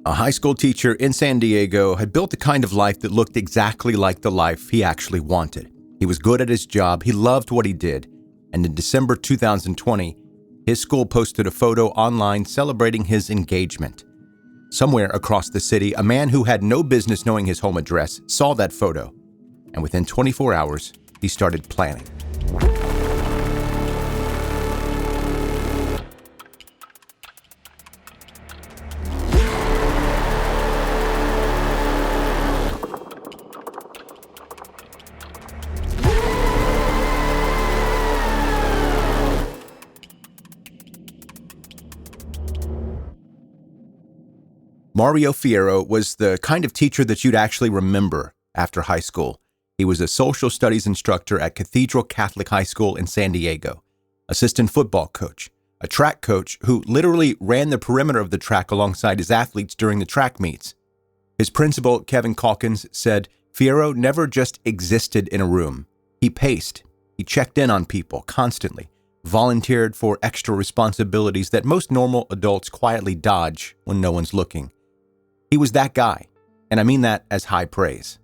A high school teacher in San Diego had built the kind of life that looked exactly like the life he actually wanted. He was good at his job, he loved what he did, and in December 2020, his school posted a photo online celebrating his engagement. Somewhere across the city, a man who had no business knowing his home address saw that photo, and within 24 hours, he started planning. Mario Fierro was the kind of teacher that you'd actually remember after high school. He was a social studies instructor at Cathedral Catholic High School in San Diego, assistant football coach, a track coach who literally ran the perimeter of the track alongside his athletes during the track meets. His principal, Kevin Calkins, said Fierro never just existed in a room. He paced. He checked in on people constantly, volunteered for extra responsibilities that most normal adults quietly dodge when no one's looking. He was that guy, and I mean that as high praise.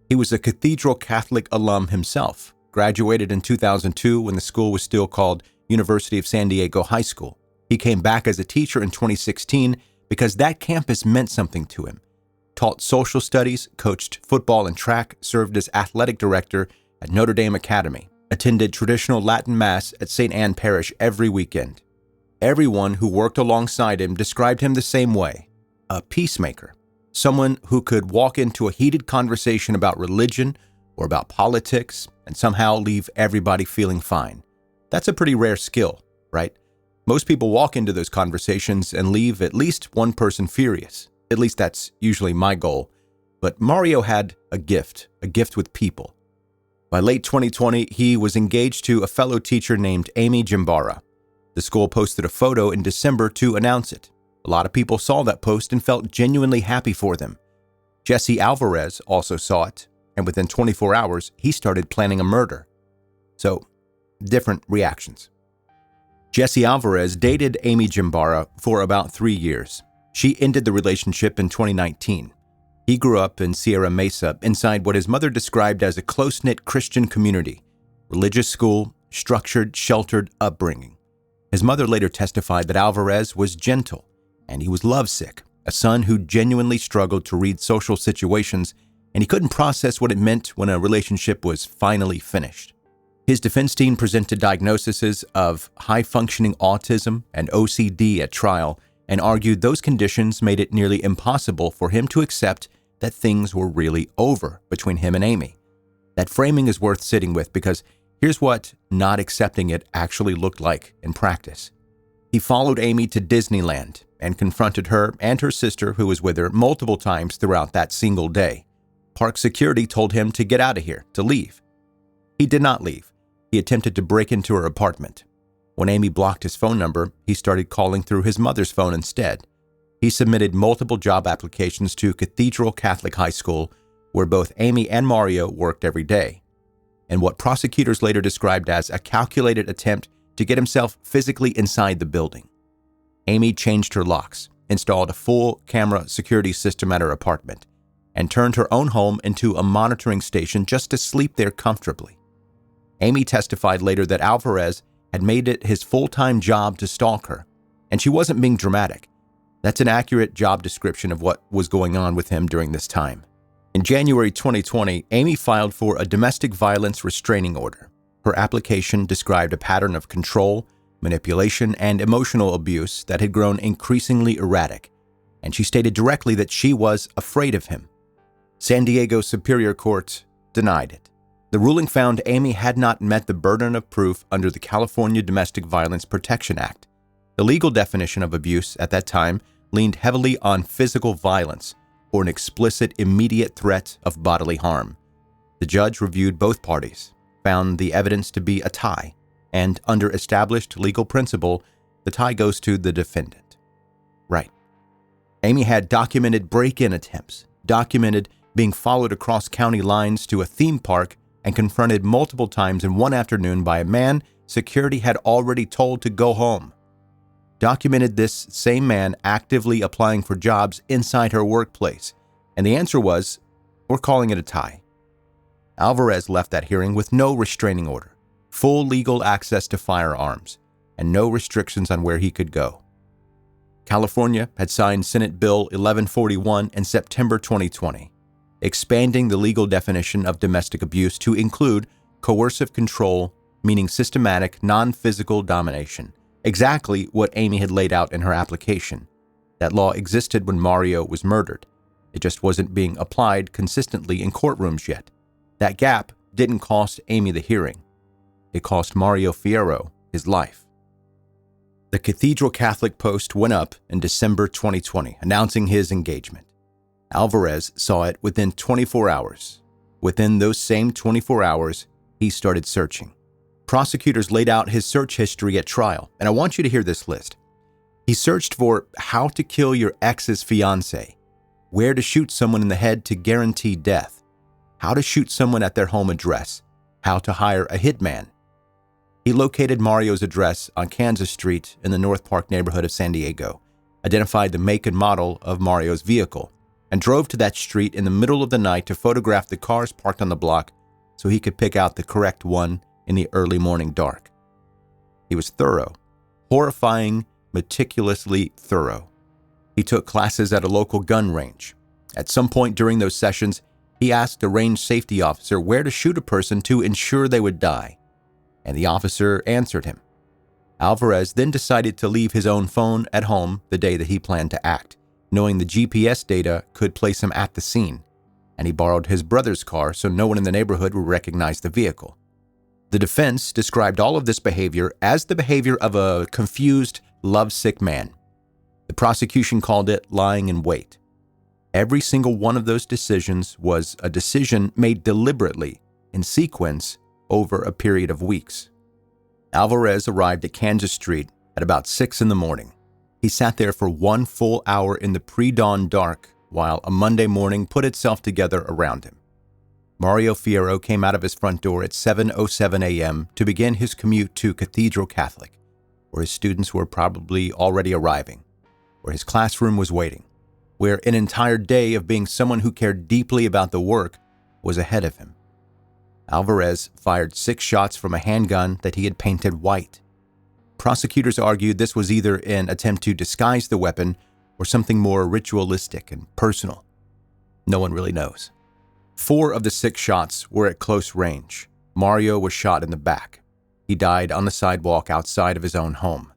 He was a Cathedral Catholic alum himself, graduated in 2002 when the school was still called University of San Diego High School. He came back as a teacher in 2016 because that campus meant something to him. Taught social studies, coached football and track, served as athletic director at Notre Dame Academy, attended traditional Latin Mass at St. Anne Parish every weekend. Everyone who worked alongside him described him the same way. A peacemaker, someone who could walk into a heated conversation about religion or about politics and somehow leave everybody feeling fine. That's a pretty rare skill, right? Most people walk into those conversations and leave at least one person furious. At least that's usually my goal. But Mario had a gift with people. By late 2020, he was engaged to a fellow teacher named Amy Jimbara. The school posted a photo in December to announce it. A lot of people saw that post and felt genuinely happy for them. Jesse Alvarez also saw it, and within 24 hours, he started planning a murder. So, different reactions. Jesse Alvarez dated Amy Jimbara for about 3 years. She ended the relationship in 2019. He grew up in Sierra Mesa inside what his mother described as a close-knit Christian community, religious school, structured, sheltered upbringing. His mother later testified that Alvarez was gentle, and he was lovesick, a son who genuinely struggled to read social situations, and he couldn't process what it meant when a relationship was finally finished. His defense team presented diagnoses of high-functioning autism and OCD at trial and argued those conditions made it nearly impossible for him to accept that things were really over between him and Amy. That framing is worth sitting with because here's what not accepting it actually looked like in practice. He followed Amy to Disneyland and confronted her and her sister, who was with her, multiple times throughout that single day. Park security told him to get out of here, to leave. He did not leave. He attempted to break into her apartment. When Amy blocked his phone number, he started calling through his mother's phone instead. He submitted multiple job applications to Cathedral Catholic High School, where both Amy and Mario worked every day, and what prosecutors later described as a calculated attempt to get himself physically inside the building. Amy changed her locks, installed a full camera security system at her apartment, and turned her own home into a monitoring station just to sleep there comfortably. Amy testified later that Alvarez had made it his full-time job to stalk her, and she wasn't being dramatic. That's an accurate job description of what was going on with him during this time. In January 2020, Amy filed for a domestic violence restraining order. Her application described a pattern of control, manipulation, and emotional abuse that had grown increasingly erratic, and she stated directly that she was afraid of him. San Diego Superior Court denied it. The ruling found Amy had not met the burden of proof under the California Domestic Violence Protection Act. The legal definition of abuse at that time leaned heavily on physical violence or an explicit immediate threat of bodily harm. The judge reviewed both parties, found the evidence to be a tie, and under established legal principle, the tie goes to the defendant. Right. Amy had documented break-in attempts, documented being followed across county lines to a theme park and confronted multiple times in one afternoon by a man security had already told to go home. documented this same man actively applying for jobs inside her workplace, and the answer was, we're calling it a tie. Alvarez left that hearing with no restraining order, full legal access to firearms, and no restrictions on where he could go. California had signed Senate Bill 1141 in September 2020, expanding the legal definition of domestic abuse to include coercive control, meaning systematic, non-physical domination, exactly what Amy had laid out in her application. That law existed when Mario was murdered. It just wasn't being applied consistently in courtrooms yet. That gap didn't cost Amy the hearing. It cost Mario Fierro his life. The Cathedral Catholic Post went up in December 2020, announcing his engagement. Alvarez saw it within 24 hours. Within those same 24 hours, he started searching. Prosecutors laid out his search history at trial, and I want you to hear this list. He searched for how to kill your ex's fiancé, where to shoot someone in the head to guarantee death, how to shoot someone at their home address, how to hire a hitman. He located Mario's address on Kansas Street in the North Park neighborhood of San Diego, identified the make and model of Mario's vehicle, and drove to that street in the middle of the night to photograph the cars parked on the block so he could pick out the correct one in the early morning dark. He was thorough, horrifying, meticulously thorough. He took classes at a local gun range. At some point during those sessions, he asked a range safety officer where to shoot a person to ensure they would die, and the officer answered him. Alvarez then decided to leave his own phone at home the day that he planned to act, knowing the GPS data could place him at the scene, and he borrowed his brother's car so no one in the neighborhood would recognize the vehicle. The defense described all of this behavior as the behavior of a confused, lovesick man. The prosecution called it lying in wait. Every single one of those decisions was a decision made deliberately, in sequence, over a period of weeks. Alvarez arrived at Kansas Street at about 6 a.m. He sat there for 1 full hour in the pre-dawn dark while a Monday morning put itself together around him. Mario Fierro came out of his front door at 7:07 a.m. to begin his commute to Cathedral Catholic, where his students were probably already arriving, where his classroom was waiting, where an entire day of being someone who cared deeply about the work was ahead of him. Alvarez fired 6 shots from a handgun that he had painted white. Prosecutors argued this was either an attempt to disguise the weapon or something more ritualistic and personal. No one really knows. 4 of the 6 shots were at close range. Mario was shot in the back. He died on the sidewalk outside of his own home.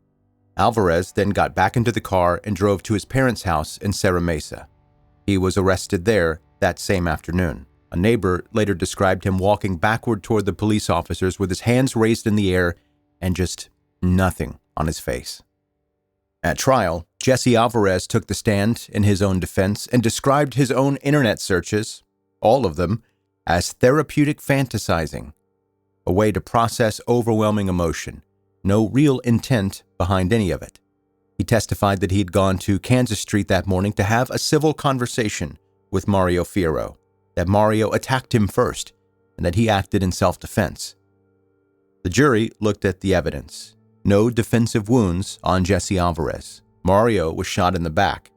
Alvarez then got back into the car and drove to his parents' house in Serra Mesa. He was arrested there that same afternoon. A neighbor later described him walking backward toward the police officers with his hands raised in the air and just nothing on his face. At trial, Jesse Alvarez took the stand in his own defense and described his own internet searches, all of them, as therapeutic fantasizing, a way to process overwhelming emotion, no real intent behind any of it. He testified that he had gone to Kansas Street that morning to have a civil conversation with Mario Fierro, that Mario attacked him first, and that he acted in self-defense. The jury looked at the evidence. No defensive wounds on Jesse Alvarez. Mario was shot in the back.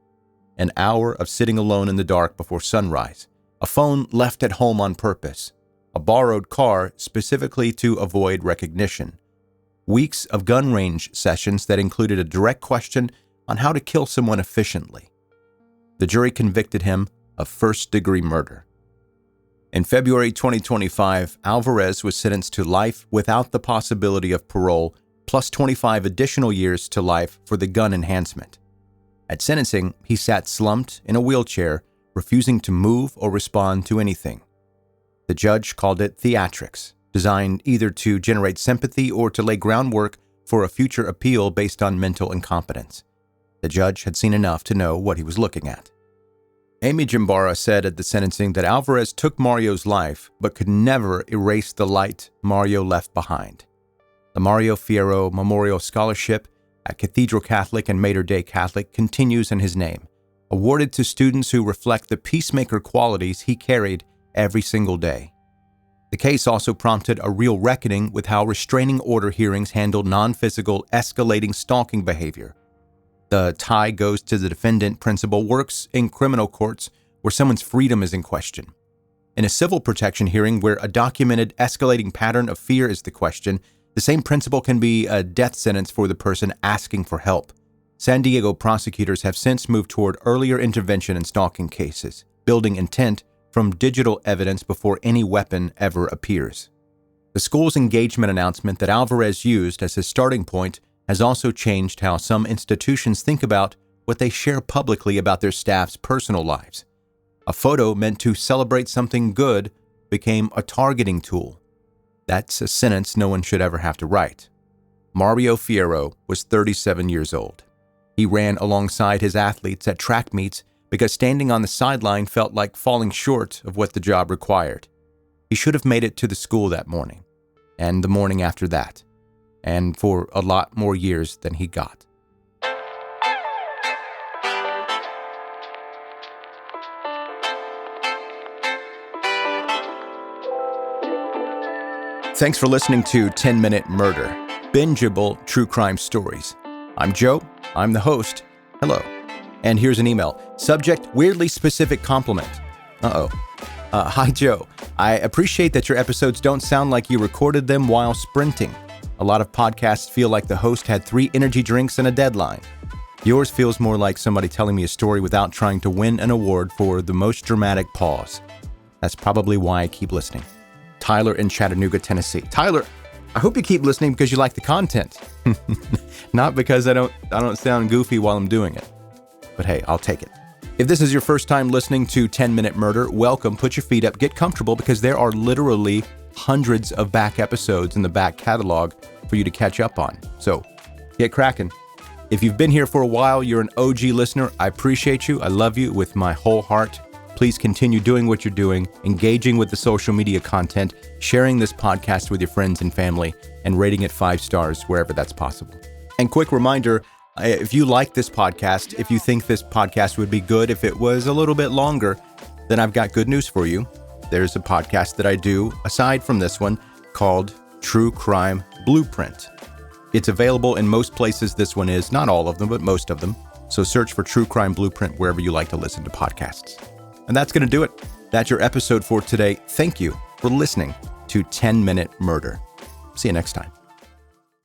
An hour of sitting alone in the dark before sunrise. A phone left at home on purpose. A borrowed car specifically to avoid recognition. Weeks of gun range sessions that included a direct question on how to kill someone efficiently. The jury convicted him of first-degree murder. In February 2025, Alvarez was sentenced to life without the possibility of parole, plus 25 additional years to life for the gun enhancement. At sentencing, he sat slumped in a wheelchair, refusing to move or respond to anything. The judge called it theatrics, designed either to generate sympathy or to lay groundwork for a future appeal based on mental incompetence. The judge had seen enough to know what he was looking at. Amy Jimbara said at the sentencing that Alvarez took Mario's life but could never erase the light Mario left behind. The Mario Fierro Memorial Scholarship at Cathedral Catholic and Mater Dei Catholic continues in his name, awarded to students who reflect the peacemaker qualities he carried every single day. The case also prompted a real reckoning with how restraining order hearings handle non-physical, escalating stalking behavior, The tie goes to the defendant principle works in criminal courts where someone's freedom is in question. In a civil protection hearing where a documented escalating pattern of fear is the question, the same principle can be a death sentence for the person asking for help. San Diego prosecutors have since moved toward earlier intervention in stalking cases, building intent from digital evidence before any weapon ever appears. The school's engagement announcement that Alvarez used as his starting point has also changed how some institutions think about what they share publicly about their staff's personal lives. A photo meant to celebrate something good became a targeting tool. That's a sentence no one should ever have to write. Mario Fierro was 37 years old. He ran alongside his athletes at track meets because standing on the sideline felt like falling short of what the job required. He should have made it to the school that morning, and the morning after that, and for a lot more years than he got. Thanks for listening to 10-Minute Murder, bingeable true crime stories. I'm Joe. I'm the host. Hello. And here's an email. Subject, weirdly specific compliment. Hi, Joe. I appreciate that your episodes don't sound like you recorded them while sprinting. A lot of podcasts feel like the host had 3 energy drinks and a deadline. Yours feels more like somebody telling me a story without trying to win an award for the most dramatic pause. That's probably why I keep listening. Tyler in Chattanooga, Tennessee. Tyler, I hope you keep listening because you like the content. Not because I don't sound goofy while I'm doing it. But hey, I'll take it. If this is your first time listening to 10-Minute Murder, welcome. Put your feet up, get comfortable, because there are literally hundreds of back episodes in the back catalog for you to catch up on. So get cracking. If you've been here for a while, you're an OG listener. I appreciate you. I love you with my whole heart. Please continue doing what you're doing, engaging with the social media content, sharing this podcast with your friends and family, and rating it 5 stars wherever that's possible. And quick reminder, if you like this podcast, if you think this podcast would be good if it was a little bit longer, then I've got good news for you. There's a podcast that I do, aside from this one, called True Crime Blueprint. It's available in most places this one is, not all of them, but most of them. So search for True Crime Blueprint wherever you like to listen to podcasts. And that's going to do it. That's your episode for today. Thank you for listening to 10-Minute Murder. See you next time.